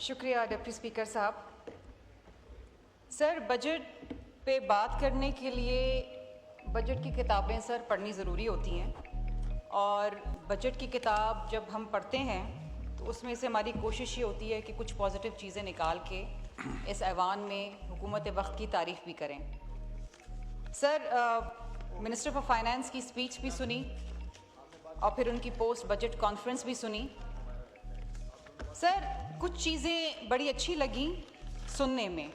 शुक्रिया deputy speaker साहब। Sir, budget पे बात करने के लिए बजट की किताबें सर पढ़नी ज़रूरी होती हैं, और बजट की किताब जब हम पढ़ते हैं तो उसमें से हमारी कोशिश ये होती है कि कुछ पॉजिटिव चीज़ें निकाल के इस ऐवान में हुकूमत वक्त की तारीफ़ भी करें। सर, मिनिस्टर फॉर फाइनेंस की स्पीच भी सुनी और फिर उनकी पोस्ट बजट कॉन्फ्रेंस भी सुनी। सर, कुछ चीज़ें बड़ी अच्छी लगी सुनने में,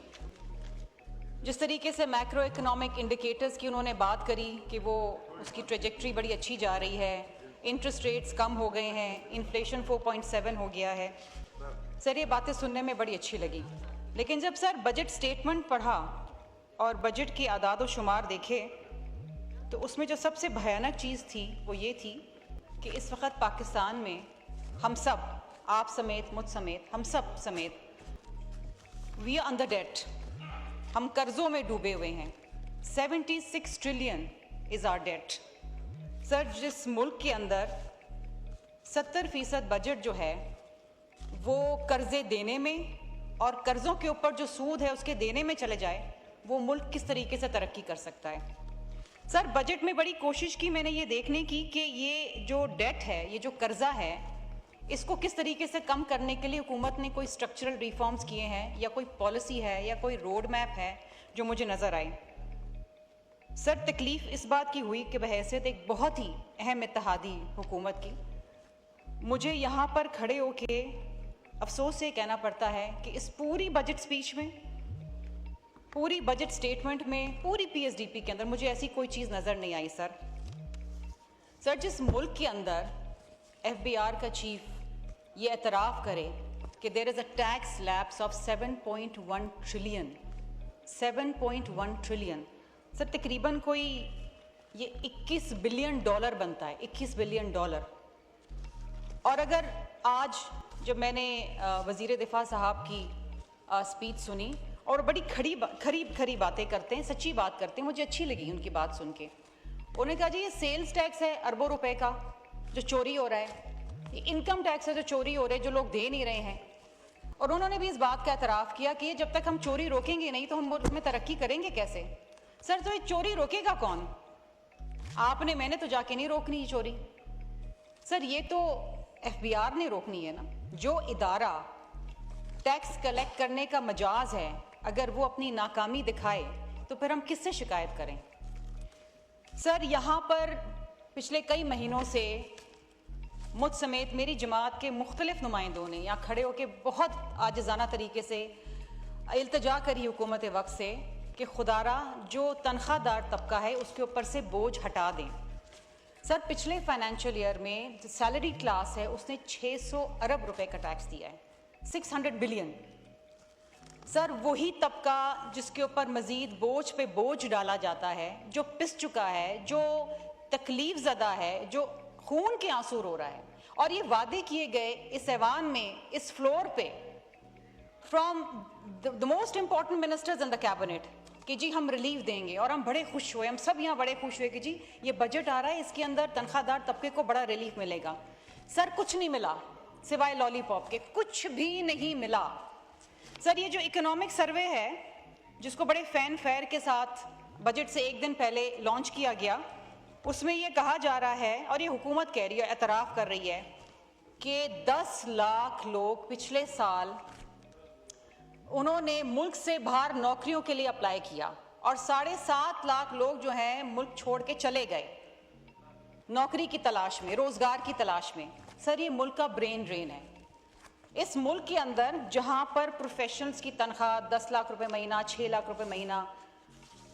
जिस तरीके से मैक्रो इकोनॉमिक इंडिकेटर्स की उन्होंने बात करी कि वो उसकी ट्रेजेक्ट्री बड़ी अच्छी जा रही है, इंटरेस्ट रेट्स कम हो गए हैं, इन्फ्लेशन 4.7 हो गया है। सर, ये बातें सुनने में बड़ी अच्छी लगी, लेकिन जब सर बजट स्टेटमेंट पढ़ा और बजट की आदाद व शुमार देखे तो उसमें जो सबसे भयानक चीज़ थी वो ये थी कि इस वक्त पाकिस्तान में हम सब, आप समेत, मुझ समेत, हम सब समेत, वी आर अंडर डेट, हम कर्ज़ों में डूबे हुए हैं। 76 trillion is our debt. Sir, जिस मुल्क के अंदर 70% बजट जो है वो कर्ज़े देने में और कर्ज़ों के ऊपर जो सूद है उसके देने में चले जाए, वो मुल्क किस तरीके से तरक्की कर सकता है। सर, बजट में बड़ी कोशिश की मैंने ये देखने की कि ये जो डेट है, ये जो कर्ज़ा है, इसको किस तरीके से कम करने के लिए हुकूमत ने कोई स्ट्रक्चरल रिफॉर्म्स किए हैं या कोई पॉलिसी है या कोई रोड मैप है जो मुझे नज़र आई। सर, तकलीफ़ इस बात की हुई कि बहैसियत एक बहुत ही अहम इत्तेहादी हुकूमत की मुझे यहाँ पर खड़े होके अफसोस से कहना पड़ता है कि इस पूरी बजट स्पीच में, पूरी बजट स्टेटमेंट में, पूरी PSDP के अंदर मुझे ऐसी कोई चीज़ नज़र नहीं आई। सर, जिस मुल्क के अंदर FBR का चीफ ये एतराफ़ करे कि there is a tax lapse of 7.1 trillion, 7.1 trillion, sir तकरीबन कोई ये $21 बिलियन बनता है, $21 बिलियन। और अगर आज जब मैंने वज़ीर दिफा साहब की स्पीच सुनी और बड़ी खरी बातें करते हैं, सच्ची बात करते हैं, मुझे अच्छी लगी उनकी बात सुन के। उन्होंने कहा जी ये सेल्स टैक्स है अरबों रुपए का जो चोरी हो रहा है, ये इनकम टैक्स है जो चोरी हो रहे हैं, जो लोग दे नहीं रहे हैं। और उन्होंने भी इस बात का एतराफ़ किया कि जब तक हम चोरी रोकेंगे नहीं तो हम मुल्क में तरक्की करेंगे कैसे। सर, तो ये चोरी रोकेगा कौन? आपने, मैंने तो जाके नहीं रोकनी ये चोरी। सर, ये तो FBR ने रोकनी है ना। जो इदारा टैक्स कलेक्ट करने का मजाज है, अगर वो अपनी नाकामी दिखाए तो फिर हम किससे शिकायत करें। सर, यहाँ पर पिछले कई महीनों से मुझ समेत मेरी जमात के मुख्तलिफ नुमाइंदों ने यहाँ खड़े होकर बहुत आजिज़ाना तरीके से इल्तिजा करी हुकूमत वक्त से कि खुदारा जो तनख्वाहदार तबका है उसके ऊपर से बोझ हटा दें। सर, पिछले फाइनेंशियल ईयर में जो सैलरी क्लास है उसने 600 अरब रुपए का टैक्स दिया है, 600 बिलियन। सर, वही तबका जिसके ऊपर मज़ीद बोझ पे बोझ डाला जाता है, जो पिस चुका है, जो तकलीफ ज़दा है, जो खून के आंसू रो रहा है, और ये वादे किए गए इस ऐवान में, इस फ्लोर पे, from the most important ministers in the cabinet कि जी हम रिलीफ देंगे, और हम बड़े खुश हुए, हम सब यहाँ बड़े खुश हुए कि जी ये बजट आ रहा है, इसके अंदर तनख्वाहदार तबके को बड़ा रिलीफ मिलेगा। सर, कुछ नहीं मिला सिवाय लॉलीपॉप के, कुछ भी नहीं मिला। सर, ये जो इकोनॉमिक सर्वे है जिसको बड़े फैन फेयर के साथ बजट से एक दिन पहले लॉन्च किया गया, उसमें ये कहा जा रहा है और ये हुकूमत कह रही है, एतराफ़ कर रही है कि 10 लाख लोग पिछले साल उन्होंने मुल्क से बाहर नौकरियों के लिए अप्लाई किया और 7.5 लाख लोग जो हैं मुल्क छोड़ के चले गए नौकरी की तलाश में, रोज़गार की तलाश में। सर, ये मुल्क का ब्रेन ड्रेन है। इस मुल्क के अंदर जहाँ पर प्रोफेशनल्स की तनख्वाह 10 लाख रुपए महीना, 6 लाख रुपए महीना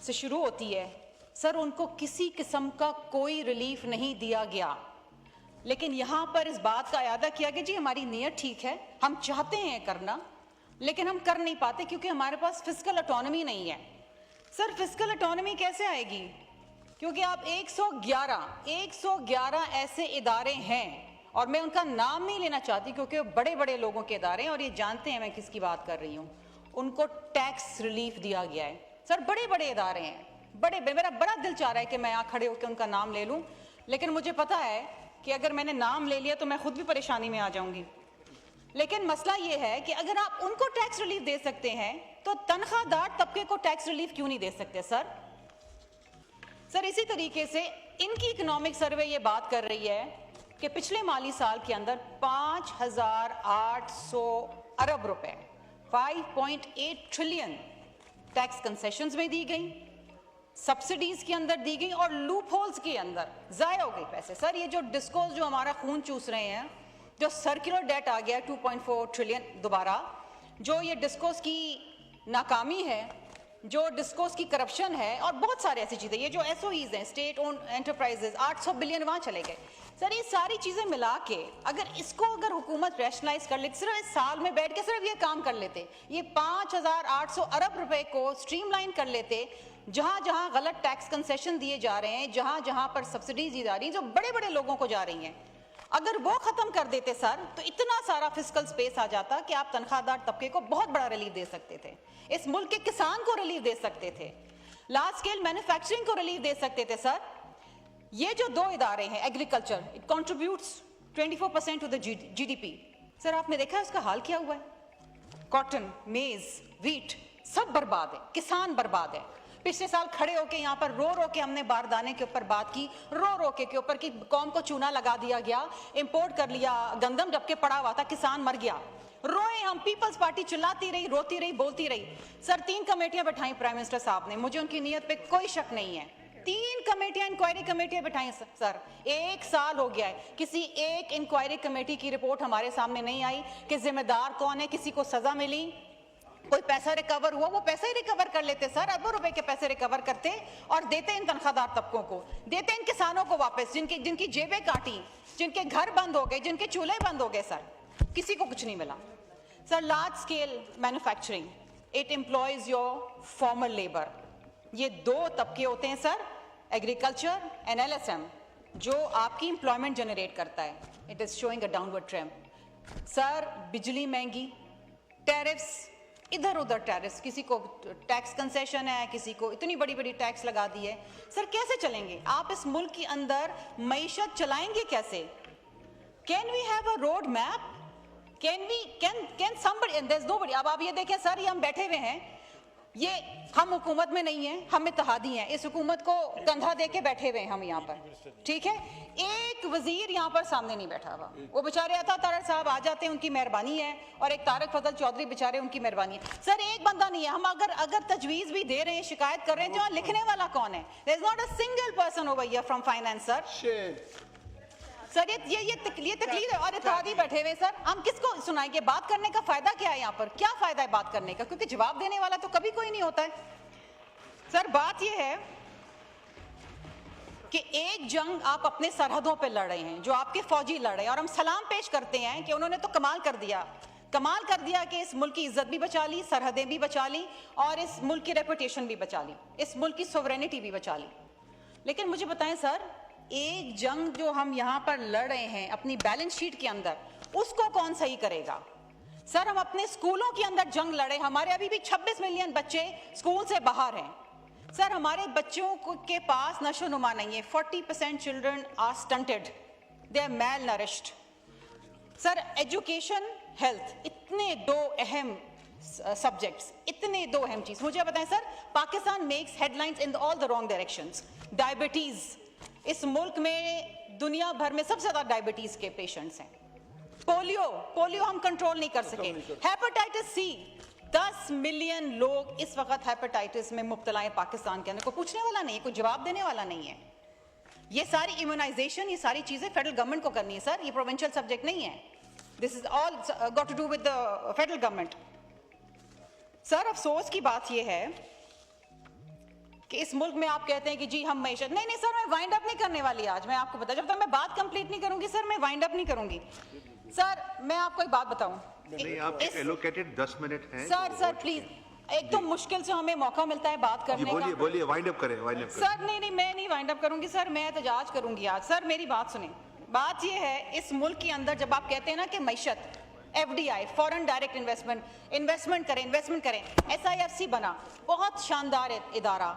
से शुरू होती है, सर उनको किसी किस्म का कोई रिलीफ नहीं दिया गया। लेकिन यहाँ पर इस बात का अयादा किया कि जी हमारी नीयत ठीक है, हम चाहते हैं करना, लेकिन हम कर नहीं पाते क्योंकि हमारे पास फिस्कल ऑटोनॉमी नहीं है। सर, फिस्कल ऑटोनॉमी कैसे आएगी? क्योंकि आप 111 ऐसे इदारे हैं, और मैं उनका नाम नहीं लेना चाहती क्योंकि वो बड़े बड़े लोगों के इदारे हैं और ये जानते हैं मैं किसकी बात कर रही हूँ, उनको टैक्स रिलीफ दिया गया है। सर, बड़े बड़े इदारे हैं, मेरा बड़ा दिल चाह रहा है कि मैं यहाँ खड़े होकर उनका नाम ले लूँ, लेकिन मुझे पता है कि अगर मैंने नाम ले लिया तो मैं खुद भी परेशानी में आ जाऊँगी। लेकिन मसला ये है कि अगर आप उनको टैक्स रिलीफ दे सकते हैं तो तनख्वाहदार तबके को टैक्स रिलीफ क्यों नहीं दे सकते सर? सर इसी तरीके से इनकी इकोनॉमिक सर्वे ये बात कर रही है कि पिछले माली साल के अंदर 5,800 अरब रुपए 5.8 ट्रिलियन टैक्स कंसेशंस में दी गई, सब्सिडीज के अंदर दी गई और लूप होल्स के अंदर जाया हो गए पैसे। सर ये जो डिस्कोस जो हमारा खून चूस रहे हैं, जो सर्कुलर डेट आ गया 2.4 ट्रिलियन दोबारा, जो ये डिस्कोस की नाकामी है, जो डिस्कोस की करप्शन है और बहुत सारे ऐसी चीज़ें, ये जो एसओईज हैं स्टेट ओन एंटरप्राइजेज 800 बिलियन वहाँ चले गए। सर ये सारी चीज़ें मिला के अगर हुकूमत रैशनलाइज कर लेती, सिर्फ इस साल में बैठ के सिर्फ ये काम कर लेते, ये 5,800 अरब रुपए को स्ट्रीमलाइन कर लेते, जहाँ जहाँ गलत टैक्स कंसेशन दिए जा रहे हैं, जहाँ जहाँ पर सब्सिडीज दी जा रही हैं जो बड़े बड़े लोगों को जा रही हैं, अगर वो खत्म कर देते सर तो इतना सारा फिस्कल स्पेस आ जाता कि आप तनख्वाहदार तबके को बहुत बड़ा रिलीफ दे सकते थे, इस मुल्क के किसान को रिलीफ दे सकते थे, लार्ज स्केल मैन्युफैक्चरिंग को रिलीफ दे सकते थे। सर ये जो दो इदारे हैं, agriculture it contributes 24% to the GDP, sir आपने देखा है उसका हाल क्या हुआ है? कॉटन, मेज, व्हीट सब बर्बाद है, किसान बर्बाद है। पिछले साल खड़े होके यहाँ पर रो के हमने बारदाने के ऊपर बात की, रो के ऊपर कि कौम को चूना लगा दिया गया, इंपोर्ट कर लिया गंदम जबकि पड़ा हुआ था, किसान मर गया, रोए हम। पीपल्स पार्टी चिल्लाती रही, रोती रही, बोलती रही। सर 3 कमेटियां बैठाई प्राइम मिनिस्टर साहब ने, मुझे उनकी नीयत पे कोई शक नहीं है। 3 कमेटियां, इंक्वायरी कमेटियां बैठाई सर, 1 साल हो गया है, किसी एक इंक्वायरी कमेटी की रिपोर्ट हमारे सामने नहीं आई कि जिम्मेदार कौन है, किसी को सजा मिली, कोई पैसा रिकवर हुआ। वो पैसा ही रिकवर कर लेते सर, अरबों रुपए के पैसे रिकवर करते और देते इन तनख्वाहदार तबकों को, देते इन किसानों को वापस, जिनकी जेबें काटी, जिनके घर बंद हो गए, जिनके चूल्हे बंद हो गए। सर किसी को कुछ नहीं मिला। Sir large scale manufacturing it employees your formal labour, ये 2 तबके होते हैं सर, एग्रीकल्चर एंड LSM, जो आपकी एम्प्लॉयमेंट जनरेट करता है। It is showing a downward trend. Sir बिजली महंगी, टैरिफ्स इधर उधर टैरिफ्स, किसी को टैक्स कंसेशन है, किसी को इतनी बड़ी बड़ी टैक्स लगा दी है। सर कैसे चलेंगे आप इस मुल्क के अंदर, मईशत चलाएंगे कैसे? Can we have a road map? Can somebody, and there is nobody. अब आप ये देखें सर, ये हम बैठे हुए हैं, ये हम हुकूमत में नहीं है, हम इत्तेहादी हैं, इस हुकूमत को कंधा दे के बैठे हुए हैं हम यहाँ पर, ठीक है। एक वजीर यहाँ पर सामने नहीं बैठा हुआ, वो बेचारे अता तारड़ साहब आ जाते हैं, उनकी मेहरबानी है, और एक तारक फजल चौधरी बेचारे, उनकी मेहरबानी है। सर एक बंदा नहीं है, हम अगर तजवीज भी दे रहे हैं, शिकायत कर रहे हैं, जो लिखने वाला कौन है? There is not a single person over here from finance sir. Sir ये तकलीफ है और इत्तेहादी बैठे हुए। सर हम किसको सुनाएंगे? बात करने का फायदा क्या है? यहाँ पर क्या फायदा है बात करने का? क्योंकि जवाब देने वाला तो कभी कोई नहीं होता है। सर बात ये है कि एक जंग आप अपने सरहदों पे लड़ रहे हैं, जो आपके फौजी लड़ रहे हैं, और हम सलाम पेश करते हैं कि उन्होंने तो कमाल कर दिया कि इस मुल्क की इज्जत भी बचा ली, सरहदें भी बचा ली, और इस मुल्क की रेपुटेशन भी बचा ली, इस मुल्क की सोवरेनिटी भी बचा ली। लेकिन मुझे बताएं सर, एक जंग जो हम यहाँ पर लड़ रहे हैं अपनी बैलेंस शीट के अंदर, उसको कौन सही करेगा? सर हम अपने स्कूलों के अंदर जंग लड़े, हमारे अभी भी 26 मिलियन बच्चे स्कूल से बाहर हैं। सर हमारे बच्चों के पास नशोनुमा नहीं है, 40% children are stunted, they are malnourished. Sir education, health, इतने 2 अहम सब्जेक्ट्स, इतने 2 अहम चीज। मुझे बताएं sir, Pakistan makes headlines in all the wrong directions. Diabetes, इस मुल्क में दुनिया भर में सबसे ज्यादा डायबिटीज के पेशेंट्स हैं। पोलियो हम कंट्रोल नहीं कर सके। हेपेटाइटिस सी, 10 मिलियन लोग इस वक्त हेपेटाइटिस में मुब्तला है पाकिस्तान के अंदर, कोई पूछने वाला नहीं है, कोई जवाब देने वाला नहीं है। ये सारी इम्यूनाइजेशन, ये सारी चीजें फेडरल गवर्नमेंट को करनी है सर, ये प्रोविंशियल सब्जेक्ट नहीं है। This is all got to do with the federal government. Sir अफसोस की बात यह है कि इस मुल्क में आप कहते हैं कि जी हम मैशत, नहीं सर, मैं वाइंड अप नहीं करने वाली आज, मैं आपको बता, जब तक मैं बात कंप्लीट नहीं करूंगी सर, मैं वाइंड अप नहीं करूंगी। सर मैं आपको एक बात बताऊं, नहीं आप एलोकेटेड 10 मिनट हैं सर प्लीज, एक तो मुश्किल से हमें मौका मिलता है बात करने का। बोलिए वाइंड अप करें। सर नहीं मैं नहीं वाइंड अप करूंगी सर, मैं एहतजाज करूंगी आज। सर मेरी बात सुने, बात ये है, इस मुल्क के अंदर जब आप कहते हैं ना कि मैशत, FDI, फॉरेन डायरेक्ट इन्वेस्टमेंट करें, SIFC बना, बहुत शानदार इदारा,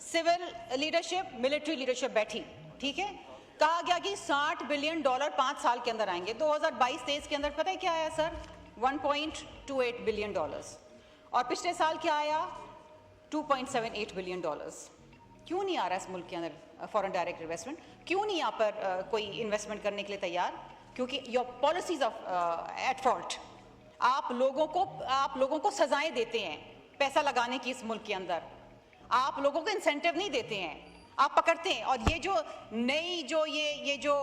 सिविल लीडरशिप, मिलिट्री लीडरशिप बैठी, ठीक है। कहा गया कि $60 बिलियन 5 साल के अंदर आएंगे। 2022-23 के अंदर पता है क्या आया सर? $1.28 बिलियन, और पिछले साल क्या आया? $2.78 बिलियन। क्यों नहीं आ रहा इस मुल्क के अंदर फॉरेन डायरेक्ट इन्वेस्टमेंट? क्यों नहीं यहाँ पर कोई इन्वेस्टमेंट करने के लिए तैयार? क्योंकि your policies of at fault. आप लोगों को सजाएं देते हैं पैसा लगाने की इस मुल्क के अंदर, आप लोगों को इंसेंटिव नहीं देते हैं, आप पकड़ते हैं। और ये जो नई जो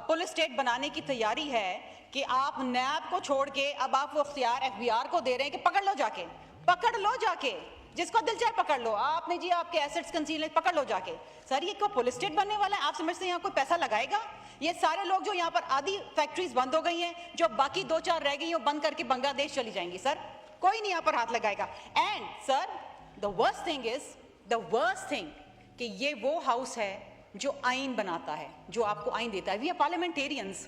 पुलिस स्टेट बनाने की तैयारी है कि आप नैब को छोड़ के अब आप वो इख्तियार FBI को दे रहे हैं कि पकड़ लो जाके, जिसको दिल चाहे पकड़ लो। आपने जी आपके एसेट्स कंसील पकड़ लो जाके। सर ये क्या पुलिस स्टेट बनने वाला है? आप समझते हैं यहाँ कोई पैसा लगाएगा? ये सारे लोग जो यहाँ पर आधी फैक्ट्रीज बंद हो गई हैं, जो बाकी 2-4 रह गई हैं, वो बंद करके बांग्लादेश चली जाएंगी। सर कोई नहीं यहाँ पर हाथ लगाएगा। And sir the worst thing कि ये वो हाउस है जो आइन बनाता है, जो आपको आइन देता है। वी आर पार्लियामेंटेरियंस,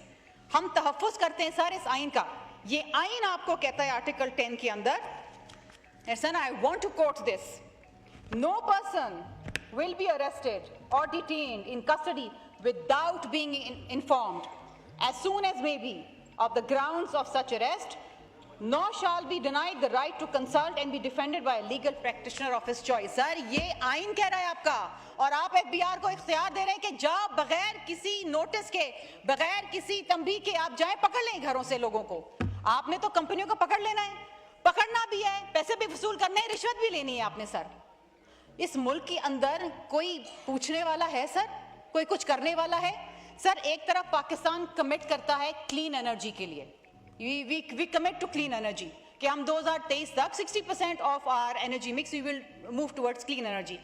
हम तहफ़्फ़ुज़ करते हैं सर इस आइन का। ये आइन आपको कहता है आर्टिकल 10 के अंदर, and I want to quote this: no person will be arrested or detained in custody without being informed as soon as may be of the grounds of such arrest, nor shall be denied the right to consult and be defended by a legal practitioner of his choice। Sir ये आइन कह रहा है आपका, और आप FBI को इख्तियार दे रहे हैं कि जाओ बगैर किसी नोटिस के, बगैर किसी तंबीह के आप जाएं, पकड़ लें घरों से लोगों को। आपने तो कंपनियों को पकड़ लेना है, पकड़ना भी है, पैसे भी वसूल करने हैं, रिश्वत भी लेनी है आपने। सर इस मुल्क के अंदर कोई पूछने वाला है? सर कोई कुछ करने वाला है? सर एक तरफ पाकिस्तान कमिट करता है क्लीन एनर्जी के लिए, we commit to clean energy कि हम 2023 तक 60% of our energy mix we will move towards clean energy.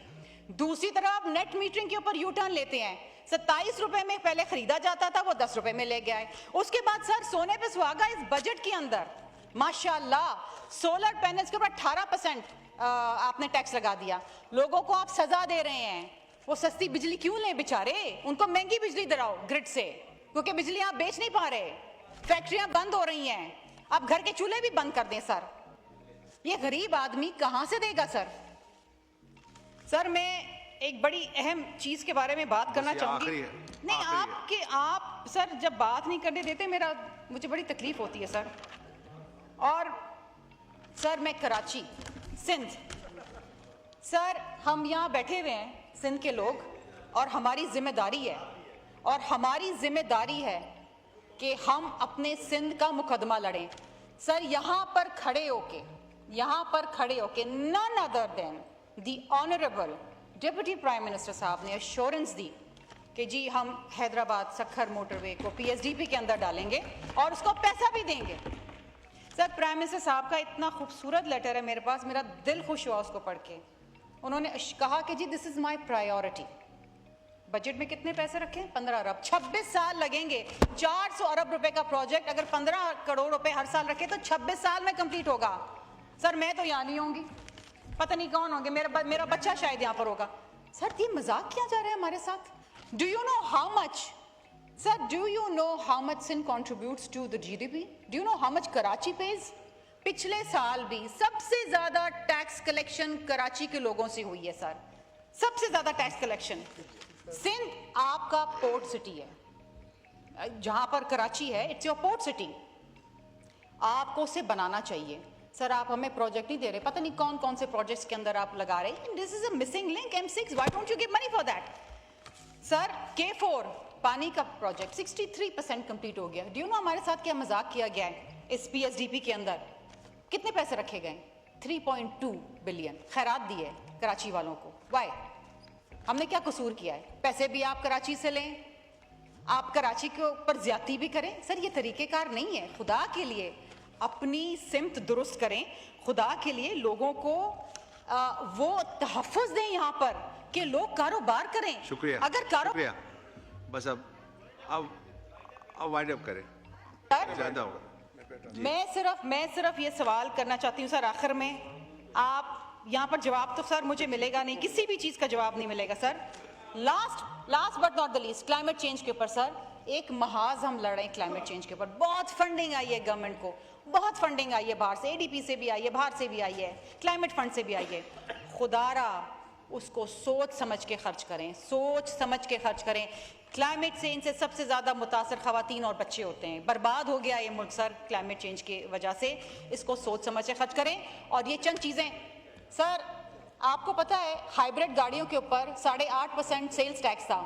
दूसरी तरफ नेट मीटरिंग के ऊपर यू टर्न लेते हैं। 27 रुपए में पहले खरीदा जाता था, वो 10 रुपए में ले गया है। उसके बाद सर सोने पे सुहागा इस बजट के अंदर माशाल्लाह सोलर पैनल्स के ऊपर 18% आपने टैक्स लगा दिया। लोगों को आप सजा दे रहे हैं। वो सस्ती बिजली क्यों लें बेचारे? उनको महंगी बिजली दिलाओ ग्रिड से, क्योंकि बिजली आप बेच नहीं पा रहे, फैक्ट्रियां बंद हो रही हैं। आप घर के चूल्हे भी बंद कर दें। सर ये गरीब आदमी कहां से देगा? सर मैं एक बड़ी अहम चीज के बारे में बात करना चाहूंगी। नहीं आप सर जब बात नहीं करने देते मुझे बड़ी तकलीफ होती है सर। और सर मैं कराची सिंध, सर हम यहाँ बैठे हुए हैं सिंध के लोग, और हमारी जिम्मेदारी है कि हम अपने सिंध का मुकदमा लड़ें। सर यहाँ पर खड़े होके none other than the honourable deputy prime minister साहब ने एश्योरेंस दी कि जी हम हैदराबाद सखर मोटरवे को PSDP के अंदर डालेंगे और उसको पैसा भी देंगे। सर प्राइम मिनिस्टर साहब का इतना खूबसूरत लेटर है मेरे पास, मेरा दिल खुश हुआ उसको पढ़ के। उन्होंने कहा कि जी this is my priority. Budget में कितने पैसे रखें? 15 अरब। 26 साल लगेंगे। 400 अरब रुपए का प्रोजेक्ट अगर 15 करोड़ रुपए हर साल रखे तो 26 साल में कंप्लीट होगा। सर मैं तो यहाँ नहीं होंगी, पता नहीं कौन होंगे, मेरा बच्चा शायद यहाँ पर होगा। सर ये मजाक किया जा रहा है हमारे साथ। Do you know how much Sir, do you know how much Sindh contributes to the GDP? Do you know how much Karachi pays? पिछले साल भी सबसे ज्यादा टैक्स कलेक्शन कराची के लोगों से हुई है सर, सबसे ज्यादा टैक्स कलेक्शन। सिंध आपका पोर्ट सिटी है, जहां पर कराची है इट्स योर पोर्ट सिटी, आपको उसे बनाना चाहिए। सर आप हमें प्रोजेक्ट नहीं दे रहे, पता नहीं कौन कौन से प्रोजेक्ट्स के अंदर आप लगा रहे। This is a missing link M6, why don't you give money for that? Sir K4 पानी का प्रोजेक्ट 63% कंप्लीट हो गया। डू यू नो हमारे साथ क्या मजाक किया गया है इस PSDP के अंदर? कितने पैसे रखे गए? 3.2 बिलियन खैरात दी है कराची वालों को। वाई? हमने क्या कसूर किया है? पैसे भी आप कराची से लें, आप कराची के ऊपर ज्यादती भी करें। सर ये तरीकेकार नहीं है। खुदा के लिए अपनी सिमत दुरुस्त करें, खुदा के लिए लोगों को वो तहफ़्फ़ुज़ दें यहाँ पर कि लोग कारोबार करें। शुक्रिया। अगर बस अब वाइंड अप करें, ज्यादा होगा। मैं सिर्फ ये सवाल करना चाहती हूँ सर, आखिर में आप यहाँ पर जवाब तो सर मुझे मिलेगा नहीं, किसी भी चीज़ का जवाब नहीं मिलेगा sir. Last but not the least, climate change के ऊपर सर एक महाज हम लड़ रहे हैं। क्लाइमेट चेंज के ऊपर बहुत फंडिंग आई है गवर्नमेंट को, बहुत फंडिंग आई है बाहर से, ADP से भी आई है, बाहर से भी आई है, क्लाइमेट फंड से भी आई है। खुदारा उसको सोच समझ के खर्च करें, सोच समझ के खर्च करें। क्लाइमेट चेंज से सबसे ज्यादा मुतासर खवातीन और बच्चे होते हैं। बर्बाद हो गया ये मुल्क सर क्लाइमेट चेंज की वजह से। इसको सोच समझ के खर्च करें। और ये चंद चीजें सर, आपको पता है हाइब्रिड गाड़ियों के ऊपर 8.5% सेल्स टैक्स था,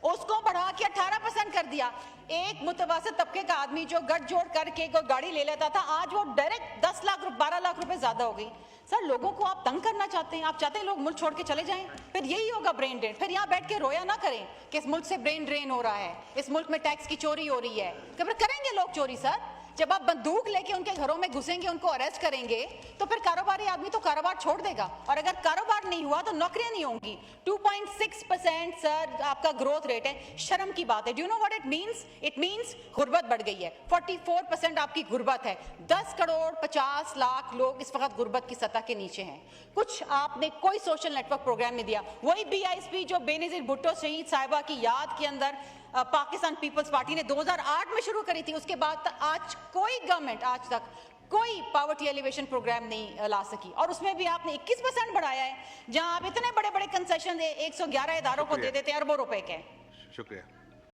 उसको बढ़ा के 18% कर दिया। एक मुतवसत तबके का आदमी जो गठजोड़ करके कोई गाड़ी ले लेता था, आज वो डायरेक्ट 10 लाख 12 लाख रुपए ज्यादा हो गई। सर, लोगों को आप तंग करना चाहते हैं, आप चाहते हैं लोग मुल्क छोड़ के चले जाएं, फिर यही होगा ब्रेन ड्रेन। फिर यहाँ बैठ के रोया ना करें कि इस मुल्क से ब्रेन ड्रेन हो रहा है, इस मुल्क में टैक्स की चोरी हो रही है। फिर करेंगे लोग चोरी सर। जब आप बंदूक लेके उनके घरों में घुसेंगे, उनको अरेस्ट करेंगे, तो फिर कारोबारी आदमी तो कारोबार छोड़ देगा, और अगर कारोबार नहीं हुआ तो नौकरियां नहीं होंगी। 2.6% सर आपका ग्रोथ रेट है, शर्म की बात है। Do you know what it means? It means गुर्बत बढ़ गई है। 44% आपकी गुर्बत है। 10 करोड़ 50 लाख लोग इस वक्त गुर्बत की सतह के नीचे हैं। कुछ आपने कोई सोशल नेटवर्क प्रोग्राम नहीं दिया। वही BISP जो बेनजीर भुट्टो शहीद साहिबा की याद के अंदर पाकिस्तान पीपल्स पार्टी ने 2008 में शुरू करी थी, उसके बाद आज कोई गवर्नमेंट आज तक कोई पावर्टी एलिवेशन प्रोग्राम नहीं ला सकी। और उसमें भी आपने 21% बढ़ाया है, जहां आप इतने बड़े बड़े कंसेशन 111 इदारों को दे देते हैं अरबों रुपए के। शुक्रिया।